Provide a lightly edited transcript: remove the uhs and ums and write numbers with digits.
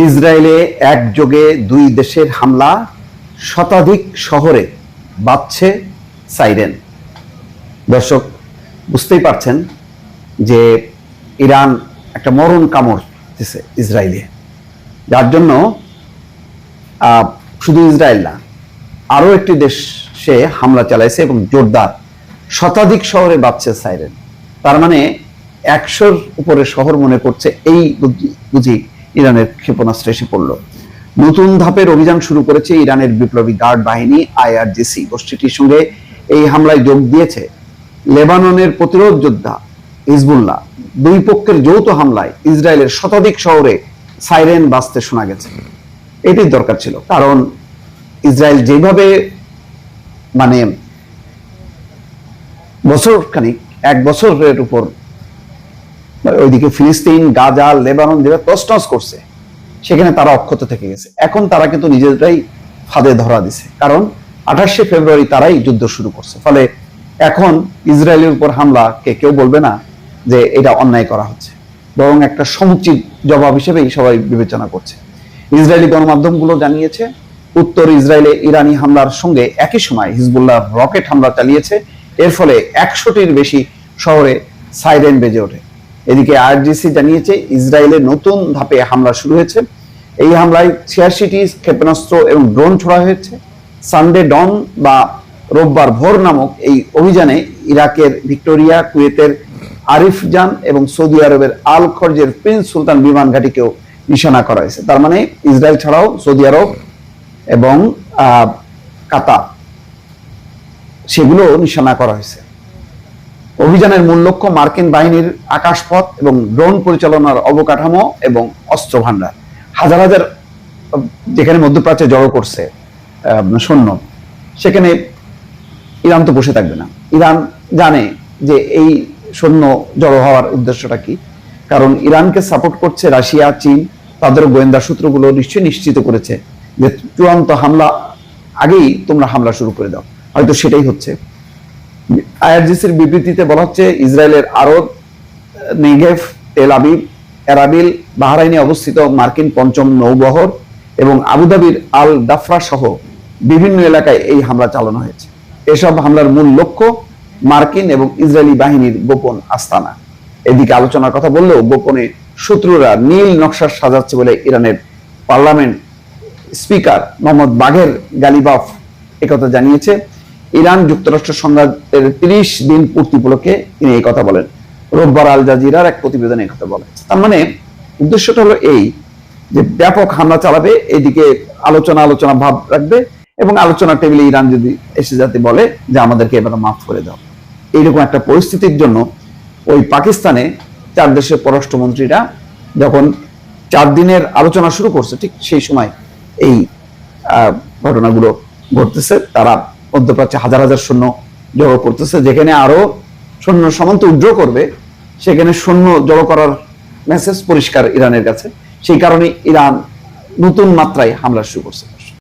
ইসরায়েলে একযোগে দুই দেশের হামলা, শতাধিক শহরে বাজছে সাইরেন। দর্শক বুঝতেই পারছেন যে ইরান একটা মরণ কামড় দিছে ইসরায়েলে, যার জন্য শুধু ইসরায়েল না, আরো একটি দেশে হামলা চালাইছে এবং জোরদার, শতাধিক শহরে বাজছে সাইরেন। তার মানে 100-র উপরে শহর মনে করছে এই বুঝি ইরানের ক্ষেপণাস্ত্র এসে পড়ল। নতুন ধাপের অভিযান শুরু করেছে ইরানের বিপ্লবী গার্ড বাহিনী IRGC। গোষ্ঠীটির সঙ্গে এই হামলায় যোগ দিয়েছে লেবাননের প্রতিরোধ যোদ্ধা হিজবুল্লাহ। দুই পক্ষের যৌথ হামলায় ইসরায়েলের শতাধিক শহরে সাইরেন বাজতে শোনা গেছে। এটির দরকার ছিল, কারণ ইসরায়েল যেভাবে মানে এক বছরের উপর ওইদিকে ফিলিস্তিন, গাজা, লেবানন যেভাবে তছনছ করছে, সেখানে তারা অক্ষত থেকে গেছে। এখন তারা কিন্তু নিজেরাই ফাঁদে ধরা দিছে, কারণ 28শে ফেব্রুয়ারি তারাই যুদ্ধ শুরু করছে। ফলে এখন ইসরায়েলের উপর হামলাকে কেউ বলবে না যে এটা অন্যায় করা হচ্ছে, বরং একটা সমুচিত জবাব হিসেবেই সবাই বিবেচনা করছে। ইসরায়েলি গণমাধ্যমগুলো জানিয়েছে, উত্তর ইসরায়েলে ইরানি হামলার সঙ্গে একই সময় হিজবুল্লাহ রকেট হামলা চালিয়েছে। এর ফলে 100টির বেশি শহরে সাইরেন বেজে ওঠে। এদিকে IRGC জানিয়েছে ইসরায়েলে নতুন ধাপে হামলা শুরু হয়েছে। এই হামলায় 86টি ক্ষেপণাস্ত্র এবং ড্রোন ছোড়া হয়েছে। সানডে ডন বা রোববার ভোর নামক এই অভিযানে ইরাকের ভিক্টোরিয়া, কুয়েতের আরিফজান এবং সৌদি আরবের আল খরজের প্রিন্স সুলতান বিমান ঘাঁটিকেও নিশানা করা হয়েছে। তার মানে ইসরায়েল ছাড়াও সৌদি আরব এবং কাতার, সেগুলো নিশানা করা হয়েছে। অভিযানের মূল লক্ষ্য মার্কিন বাহিনীর আকাশপথ এবং ড্রোন পরিচালনার অবকাঠামো এবং অস্ত্র ভান্ডার। হাজার হাজার যেখানে মধ্যপ্রাচ্যে জড়ো করছে সৈন্য, সেখানে ইরান তো বসে থাকবে না। ইরান জানে যে এই সৈন্য জড়ো হওয়ার উদ্দেশ্যটা কি, কারণ ইরানকে সাপোর্ট করছে রাশিয়া, চীন। তাদের গোয়েন্দা সূত্রগুলো নিশ্চয়ই নিশ্চিত করেছে যে চূড়ান্ত হামলা আগেই তোমরা হামলা শুরু করে দাও। হয়তো সেটাই হচ্ছে। IRGCর বিবৃতিতে বলা হচ্ছে, ইসরায়েলের আরব, নেগেভ, তেল আবিব, এরাবিল, বাহরাইনে অবস্থিত মার্কিন 5ম নৌবহর এবং আবুধাবির আল দাফরা সহ বিভিন্ন এলাকায় এই হামলা চালানো হয়েছে। এসব হামলার মূল লক্ষ্য মার্কিন এবং ইসরায়েলি বাহিনীর গোপন আস্তানা। এদিকে আলোচনার কথা বললেও গোপনে শত্রুরা নীল নকশা সাজাচ্ছে বলে ইরানের পার্লামেন্ট স্পিকার মোহাম্মদ বাঘের গালিবাফ একথা জানিয়েছে। ইরান যুক্তরাষ্ট্র সংঘাতের 30 দিন পূর্তি উপলক্ষে তিনি এই কথা বলেন। রোববার আল জাজিরার এক প্রতিবেদনে এই কথা বলেন। তার মানে উদ্দেশ্যটা হলো এই যে ব্যাপক হামলা চালাবে, এদিকে আলোচনা ভাব রাখবে, এবং আলোচনা টেবিলে ইরান যদি এসে যাতে বলে যে আমাদেরকে এবার মাফ করে দাও। এইরকম একটা পরিস্থিতির জন্য ওই পাকিস্তানে 4 দেশের পররাষ্ট্রমন্ত্রীরা যখন 4 দিনের আলোচনা শুরু করছে, ঠিক সেই সময় এই ঘটনাগুলো ঘটতেছে। তারা মধ্যপ্রাচ্যে হাজার হাজার সৈন্য জড়ো করতেছে। যেখানে আরো সৈন্য সামন্ত উইথড্র করবে, সেখানে সৈন্য জড়ো করার মেসেজ পরিষ্কার ইরানের কাছে। সেই কারণে ইরান নতুন মাত্রায় হামলা শুরু করছে।